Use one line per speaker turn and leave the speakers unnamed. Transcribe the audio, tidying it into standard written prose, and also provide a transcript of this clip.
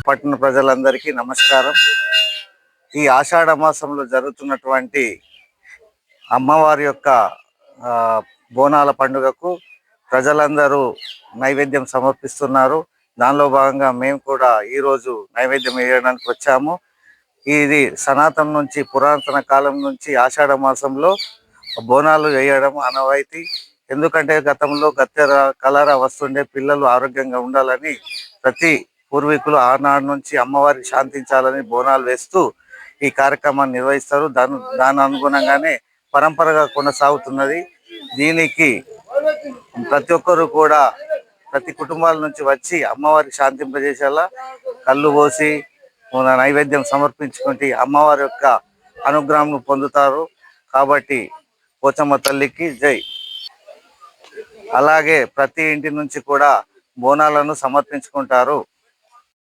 పట్టణ ప్రజలందరికీ నమస్కారం. ఈ ఆషాఢ మాసంలో జరుగుతున్నటువంటి అమ్మవారి యొక్క బోనాల పండుగకు ప్రజలందరూ నైవేద్యం సమర్పిస్తున్నారు. దానిలో భాగంగా మేము కూడా ఈరోజు నైవేద్యం వేయడానికి వచ్చాము. ఇది సనాతనం నుంచి, పురాతన కాలం నుంచి ఆషాఢ మాసంలో బోనాలు వేయడం ఆనవాయితీ. ఎందుకంటే గతంలో గత్తెర కలరా వస్తుండే, పిల్లలు ఆరోగ్యంగా ఉండాలని ప్రతి పూర్వీకులు ఆనాడు నుంచి అమ్మవారి శాంతించాలని బోనాలు వేస్తూ ఈ కార్యక్రమాన్ని నిర్వహిస్తారు. దాని అనుగుణంగానే పరంపరగా కొనసాగుతున్నది. దీనికి ప్రతి ఒక్కరు కూడా ప్రతి కుటుంబాల నుంచి వచ్చి అమ్మవారి శాంతింపజేసేలా కళ్ళు పోసి నైవేద్యం సమర్పించుకుంటే అమ్మవారి యొక్క అనుగ్రహం పొందుతారు. కాబట్టి పోచమ్మ తల్లికి జై. అలాగే ప్రతి ఇంటి నుంచి కూడా బోనాలను సమర్పించుకుంటారు.